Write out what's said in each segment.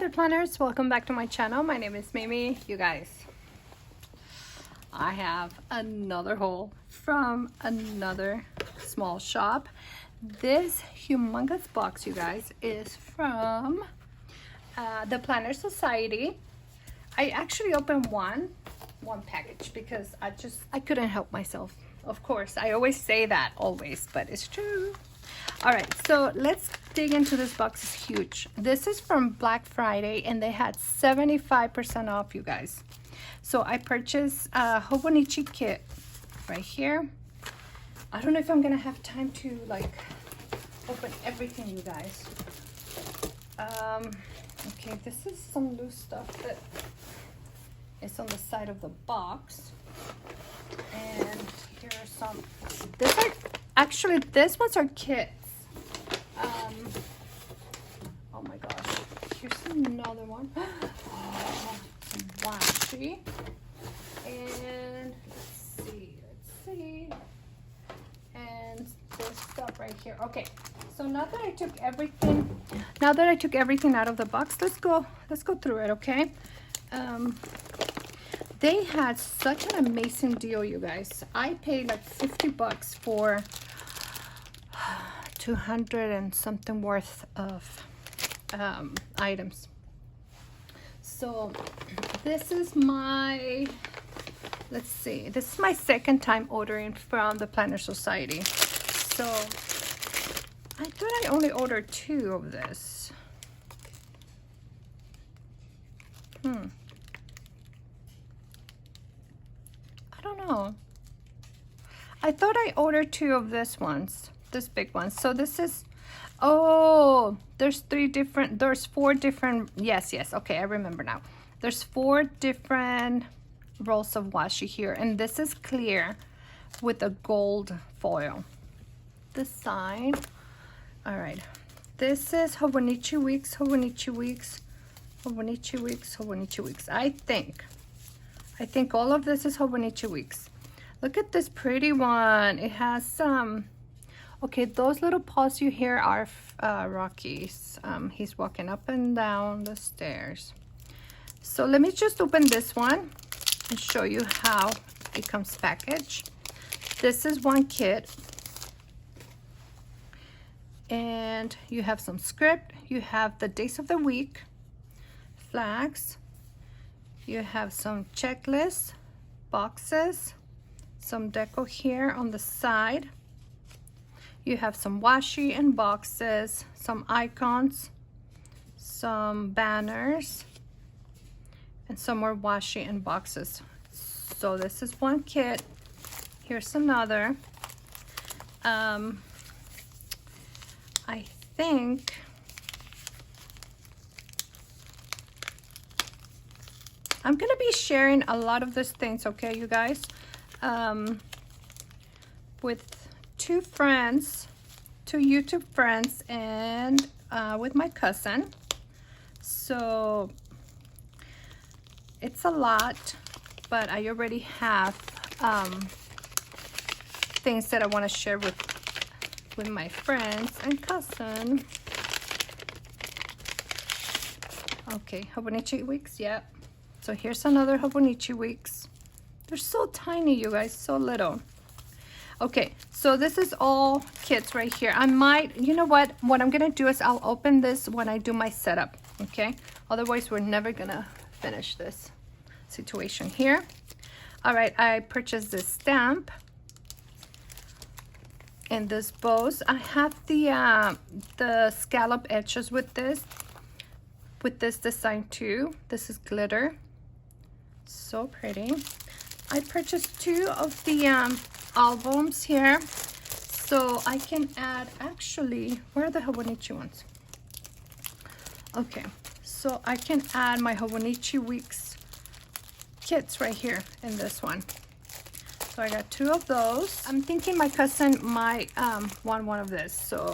there, planners. Welcome back to my channel. My name is Mimi. You guys, I have another haul from another small shop. This humongous box, you guys, is from the Planner Society. I actually opened one package because I couldn't help myself. Of course, I always say that, always, but it's true. All right, so let's dig into this box. It's huge. This is from Black Friday and they had 75% off, you guys. So I purchased a Hobonichi kit right here. I don't know if I'm gonna have time to like open everything, you guys. Okay, this is some loose stuff that is on the side of the box. And here are some, these ones are kits. Oh my gosh, here's another one. Oh, some washi. And let's see. And this stuff right here. Okay, so now that I took everything out of the box, let's go through it, okay? They had such an amazing deal, you guys. I paid like 50 bucks for 200 and something worth of items. So this is my, let's see, this is my second time ordering from the Planner Society. So I thought I only ordered 2 of this. I don't know. I thought I ordered 2 of this big ones. So this is, oh, there's 4 different, yes, okay, I remember now. There's 4 different rolls of washi here, and this is clear with a gold foil. This side, all right, this is Hobonichi Weeks. I think all of this is Hobonichi Weeks. Look at this pretty one. It has some, okay, those little paws you hear are Rocky's. He's walking up and down the stairs. So let me just open this one and show you how it comes packaged. This is one kit. And you have some script. You have the days of the week, flags. You have some checklists, boxes, some deco here on the side. You have some washi and boxes, some icons, some banners, and some more washi and boxes. So this is one kit. Here's another. I think I'm gonna be sharing a lot of these things, okay, you guys, with 2 YouTube friends, and with my cousin. So it's a lot, but I already have things that I want to share with my friends and cousin. Okay, Hobonichi Weeks, yeah. So here's another Hobonichi Weeks. They're so tiny, you guys, so little. Okay, so this is all kits right here. I might, you know what I'm gonna do is I'll open this when I do my setup, okay? Otherwise, we're never gonna finish this situation here. All right, I purchased this stamp and this bows. I have the scallop edges with this design too. This is glitter, so pretty. I purchased 2 of the albums here, so I can add, actually, where are the Hobonichi ones? Okay, so I can add my Hobonichi Weeks kits right here in this one. So I got 2 of those. I'm thinking my cousin might want one of this, so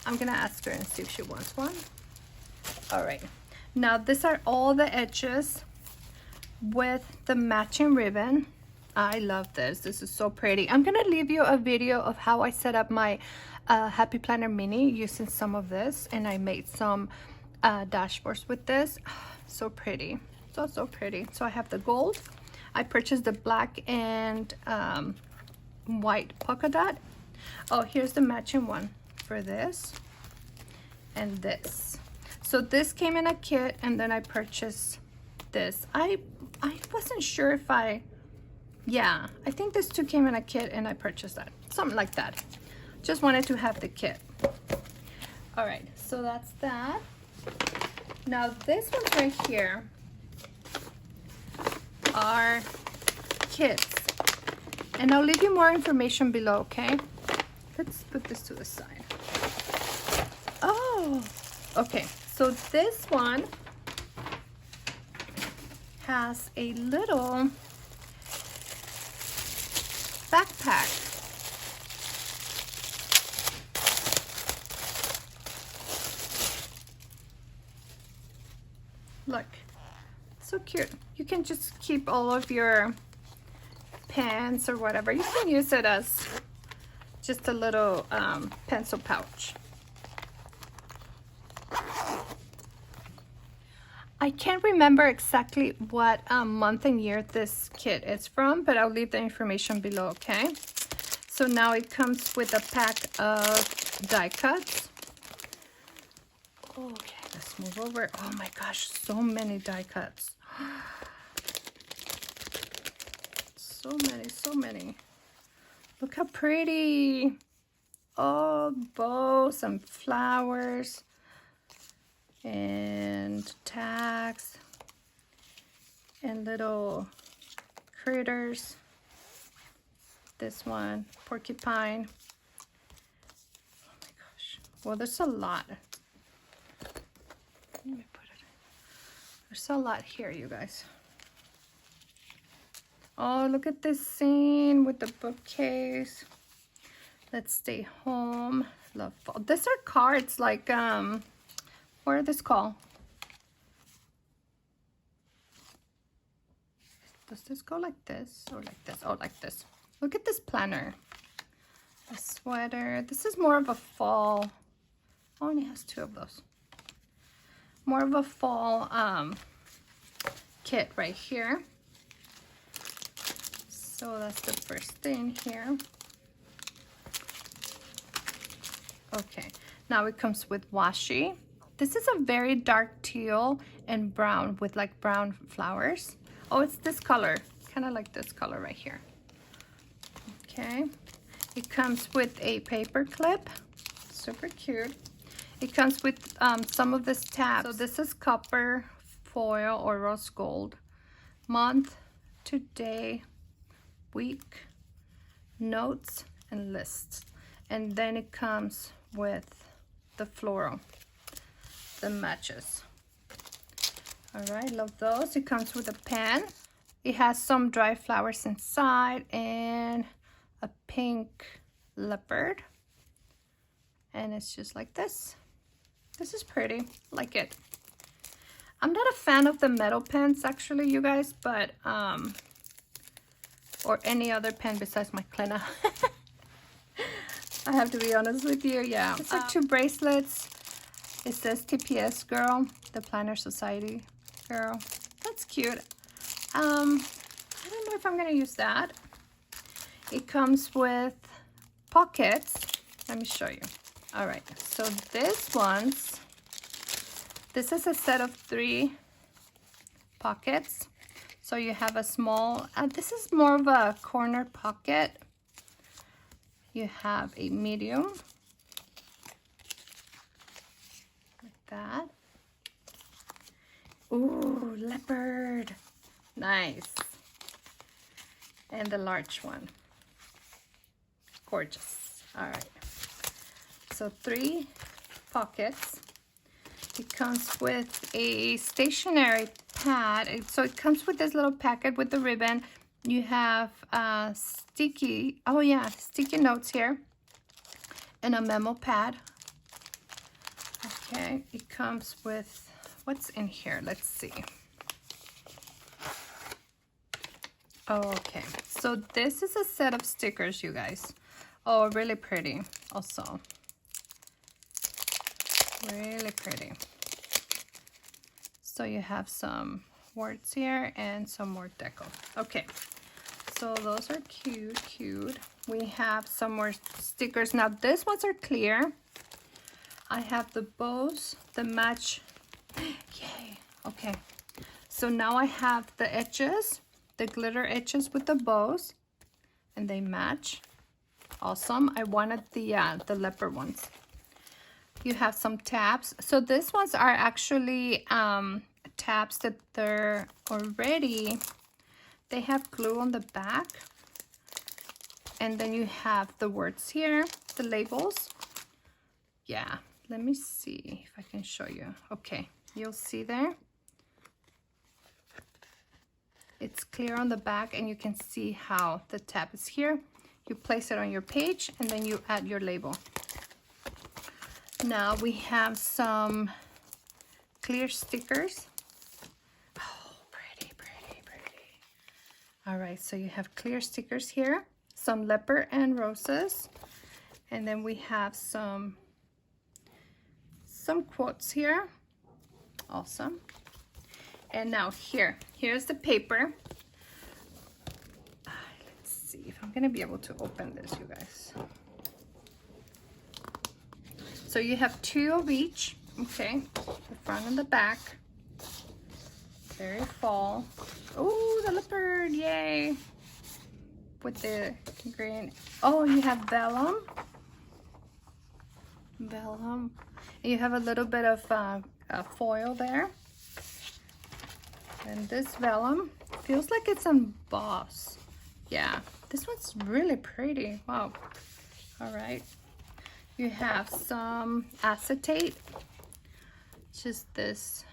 I'm gonna ask her and see if she wants one. All right, now these are all the edges with the matching ribbon. I love this. This is so pretty. I'm gonna leave you a video of how I set up my Happy Planner Mini using some of this, and I made some dashboards with this. So pretty, so pretty. So I have the gold. I purchased the black and white polka dot. Oh, here's the matching one for this and this. So this came in a kit, and then I purchased this. I wasn't sure if yeah, I think this two came in a kit and I purchased that, something like that. Just wanted to have the kit. All right, so that's that. Now this one right here are kits, and I'll leave you more information below, okay? Let's put this to the side. Oh, okay, so this one has a little backpack. Look, so cute. You can just keep all of your pens or whatever. You can use it as just a little pencil pouch. I can't remember exactly what month and year this kit is from, but I'll leave the information below, okay? So now it comes with a pack of die cuts. Okay, let's move over. Oh my gosh, so many die cuts. So many. Look how pretty. Oh, bows and flowers and tags and little critters. This one, porcupine. Oh my gosh. Well, there's a lot. Let me put it. There's a lot here, you guys. Oh, look at this scene with the bookcase. Let's stay home. Love fall. These are cards like what are this called? Does this go like this or like this? Oh, like this. Look at this planner. A sweater. This is more of a fall. Oh, only has two of those. More of a fall kit right here. So that's the first thing here. Okay, now it comes with washi. This is a very dark teal and brown with like brown flowers. Oh, it's this color, kind of like this color right here. Okay, it comes with a paper clip, super cute. It comes with some of this tabs. So this is copper, foil, or rose gold. Month, today, week, notes, and lists. And then it comes with the floral, the matches. All right, love those. It comes with a pen. It has some dry flowers inside and a pink leopard. And it's just like this. This is pretty, I like it. I'm not a fan of the metal pens actually, you guys, but or any other pen besides my Klena. I have to be honest with you, yeah. These are two bracelets. It says TPS girl, the Planner Society girl. That's cute. I don't know if I'm gonna use that. It comes with pockets. Let me show you. All right, so this is a set of 3 pockets. So you have a small, this is more of a corner pocket. You have a medium, like that. Ooh, leopard, nice. And the large one, gorgeous. All right, so 3 pockets. It comes with a stationery pad. So it comes with this little packet with the ribbon. You have sticky notes here and a memo pad. Okay, it comes with, what's in here? Let's see. Okay, so this is a set of stickers, you guys. Oh, really pretty also. Really pretty. So you have some words here and some more deco. Okay, so those are cute. We have some more stickers. Now these ones are clear. I have the bows, the match. Yay. Okay, so now I have the edges, the glitter edges with the bows, and they match. Awesome. I wanted the leopard ones. You have some tabs. So these ones are actually tabs that they're already, they have glue on the back. And then you have the words here, the labels. Yeah, let me see if I can show you. Okay, you'll see there. It's clear on the back and you can see how the tab is here. You place it on your page and then you add your label. Now we have some clear stickers. Oh, pretty. All right, so you have clear stickers here, some leopard and roses. And then we have some quotes here. Awesome. And now here's the paper. Let's see if I'm gonna be able to open this, you guys. So you have 2 of each, okay? The front and the back. Very fall. Oh, the leopard, yay! With the green. Oh, you have vellum. And you have a little bit of foil there. And this vellum feels like it's embossed. Yeah, this one's really pretty. Wow. All right. You have some acetate, just this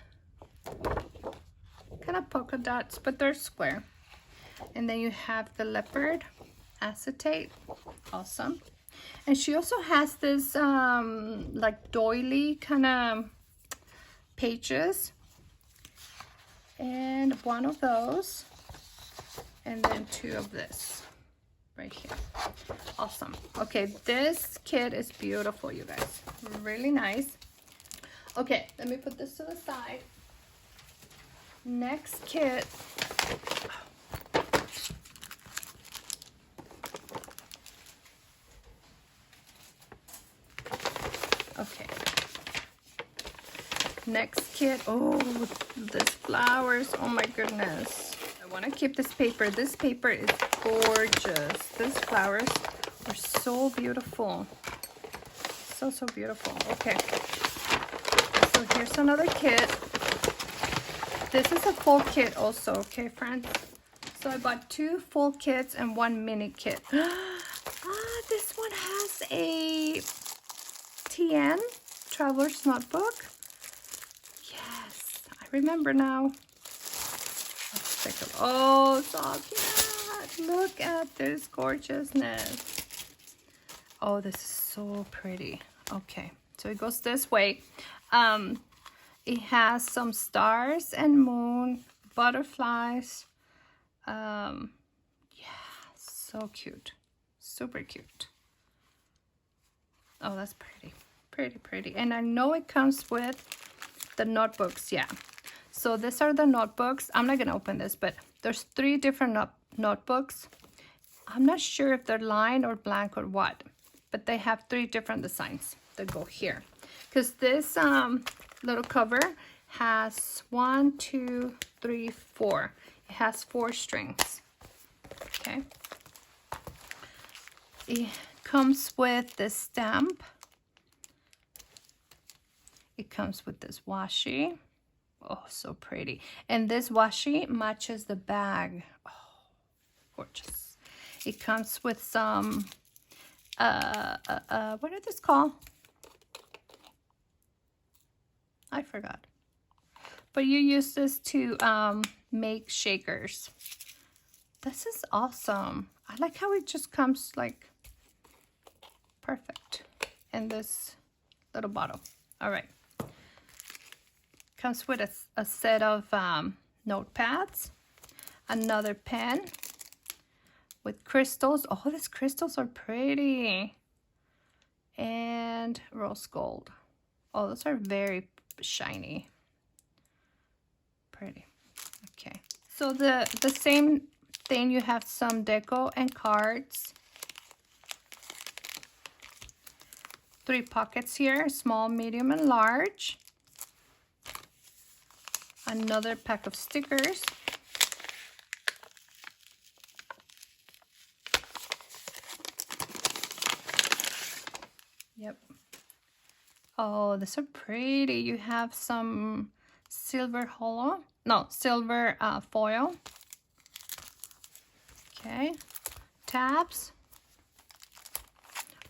kind of polka dots, but they're square. And then you have the leopard acetate. Awesome. And she also has this like doily kind of pages, and 1 of those, and then 2 of this right here. Awesome. Okay, this kit is beautiful, you guys. Really nice. Okay, let me put this to the side. Next kit. Okay. Next kit. Oh, this flowers. Oh my goodness. I want to keep this paper. This paper is gorgeous. These flowers are so beautiful. So beautiful. Okay. So here's another kit. This is a full kit also, okay, friends? So I bought 2 full kits and 1 mini kit. This one has a TN, Traveler's Notebook. Yes, I remember now. Let's take a look. Oh, so cute. Look at this gorgeousness. Oh, this is so pretty. Okay, so it goes this way. It has some stars and moon, butterflies. Yeah, so cute. Super cute. Oh, that's pretty. Pretty. And I know it comes with the notebooks. Yeah. So these are the notebooks. I'm not going to open this, but there's 3 different notebooks. I'm not sure if they're lined or blank or what, but they have 3 different designs that go here. Because this little cover has 1, 2, 3, 4. It has 4 strings. Okay. It comes with this stamp. It comes with this washi. Oh, so pretty. And this washi matches the bag. Oh, gorgeous. It comes with some, what are this called? I forgot. But you use this to make shakers. This is awesome. I like how it just comes like perfect in this little bottle. All right. Comes with a set of notepads, another pen with crystals. Oh, these crystals are pretty. And rose gold. Oh, those are very shiny. pretty. Okay, so the same thing, you have some deco and cards. 3 pockets here, small, medium, and large. Another pack of stickers. Yep. Oh, these are pretty. You have some silver silver foil. Okay, tabs.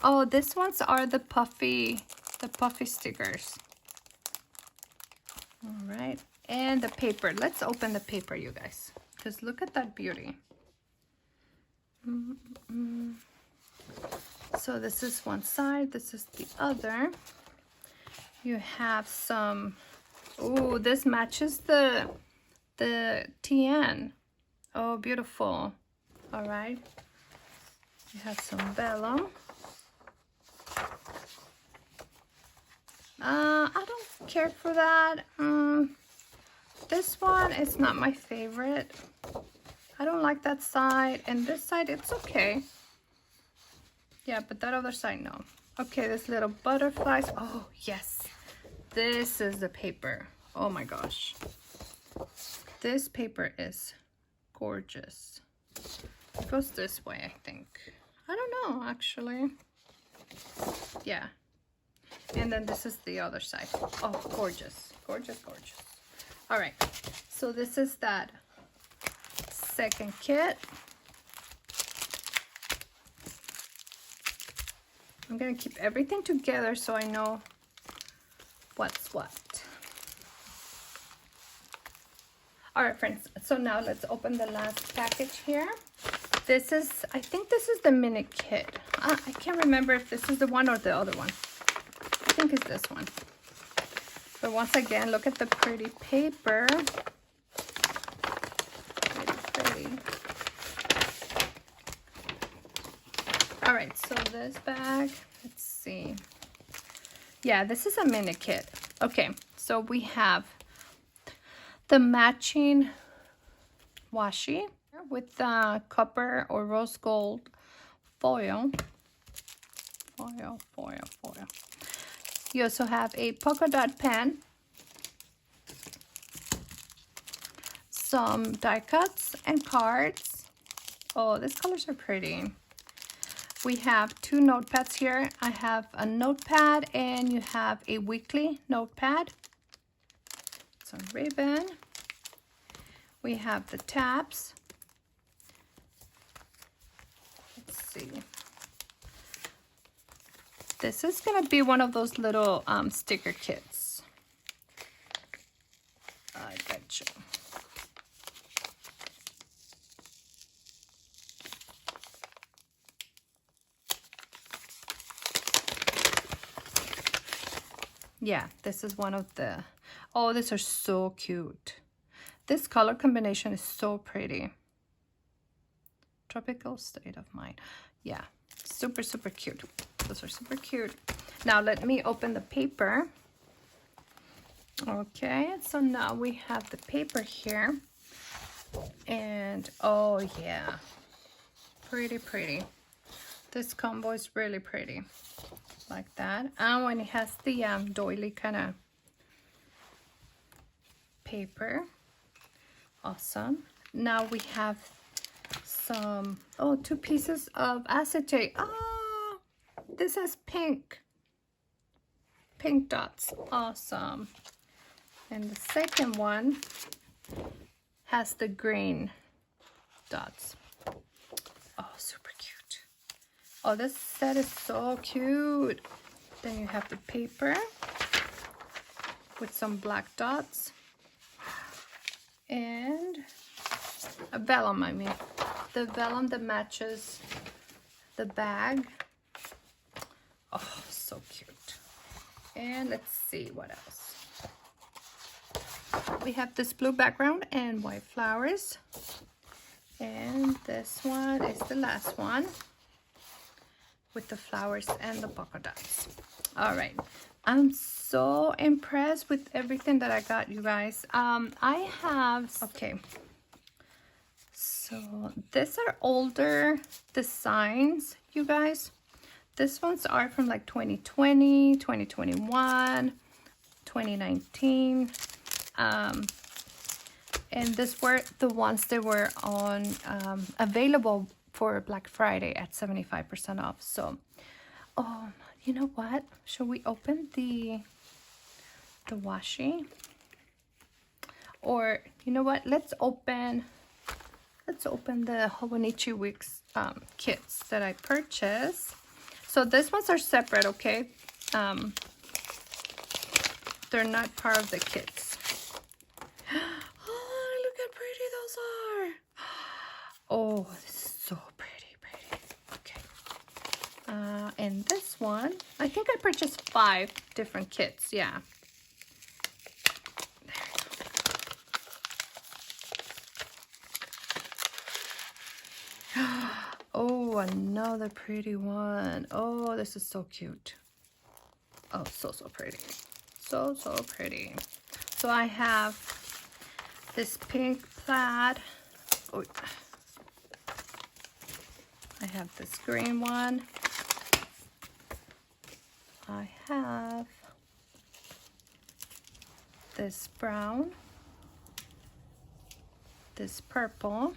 Oh, these ones are the puffy stickers. All right, and the paper. Let's open the paper, you guys, because look at that beauty. So this is one side, this is the other. You have some, oh, this matches the TN. Oh, beautiful. All right. You have some vellum. I don't care for that. This one is not my favorite. I don't like that side, and this side, it's okay. Yeah, but that other side, no. Okay, this little butterflies. Oh, yes. This is the paper. Oh my gosh. This paper is gorgeous. It goes this way, I think. I don't know, actually. Yeah. And then this is the other side. Oh, gorgeous. Gorgeous, gorgeous. All right. So this is that second kit. I'm going to keep everything together so I know what's what. All right, friends. So now let's open the last package here. This is, I think this is the mini kit. I can't remember if this is the one or the other one. I think it's this one. But once again, look at the pretty paper. Pretty. All right, so this bag, let's see. Yeah, this is a mini kit. Okay, so we have the matching washi with copper or rose gold foil. Foil. You also have a polka dot pen, some die cuts and cards. Oh, these colors are pretty. We have 2 notepads here. I have a notepad and you have a weekly notepad. Some ribbon. We have the tabs. Let's see. This is gonna be one of those little sticker kits. I bet you. Yeah, this is one of the, oh, these are so cute. This color combination is so pretty. Tropical state of mind. Yeah, super, super cute. Those are super cute. Now let me open the paper. Okay, so now we have the paper here. And oh yeah, pretty. This combo is really pretty. Like that. And when it has the doily kind of paper. Awesome. Now we have some, oh, 2 pieces of acetate. Oh, this has pink dots. Awesome. And the second one has the green dots. Oh, super cute. Oh, this set is so cute. Then you have the paper with some black dots and a vellum, the vellum that matches the bag. Oh, so cute. And let's see what else. We have this blue background and white flowers. And this one is the last one with the flowers and the polka dots. All right, I'm so impressed with everything that I got, you guys. I have, okay, so these are older designs, you guys. These ones are from like 2020, 2021, 2019. And these were the ones that were on available for Black Friday at 75% off. So, oh, you know what? Should we open the washi? Or you know what? Let's open the Hobonichi Weeks kits that I purchased. So these ones are separate, okay? They're not part of the kits. Oh, look how pretty those are. Oh, so pretty. Okay. And this one, I think I purchased 5 different kits. Yeah. Oh, another pretty one. Oh, this is so cute. Oh, so pretty. So pretty. So I have this pink plaid. Oh, I have this green one. I have this brown, this purple.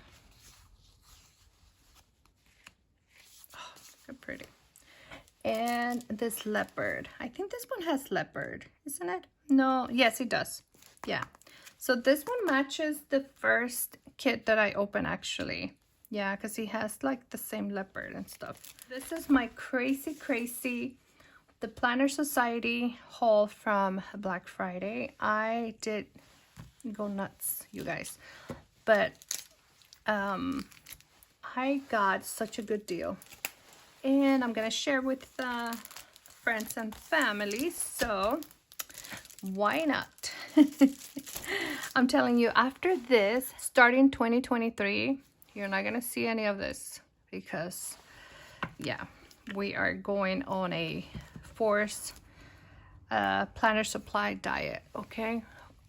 Oh, look pretty. And this leopard. I think this one has leopard, isn't it? No, yes, it does. Yeah. So this one matches the first kit that I opened, actually. Yeah, because he has like the same leopard and stuff. This is my crazy the Planner Society haul from Black Friday. I did go nuts, you guys. But I got such a good deal. And I'm gonna share with friends and family, so why not? I'm telling you, after this, starting 2023, you're not gonna see any of this because, yeah, we are going on a forced planner supply diet, okay?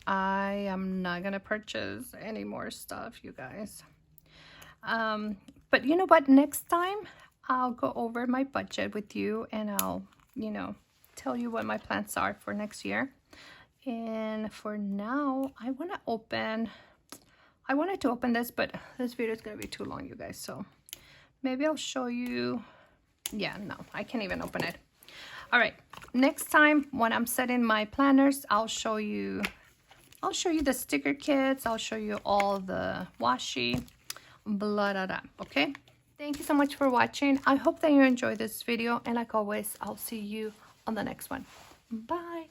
I am not gonna purchase any more stuff, you guys. But you know what? Next time, I'll go over my budget with you and I'll, you know, tell you what my plans are for next year. And for now, I wanted to open this, but this video is gonna be too long, you guys. So maybe I'll show you. Yeah, no, I can't even open it. All right, next time when I'm setting my planners, I'll show you the sticker kits. I'll show you all the washi, blah, blah, blah, okay? Thank you so much for watching. I hope that you enjoyed this video, and like always, I'll see you on the next one. Bye.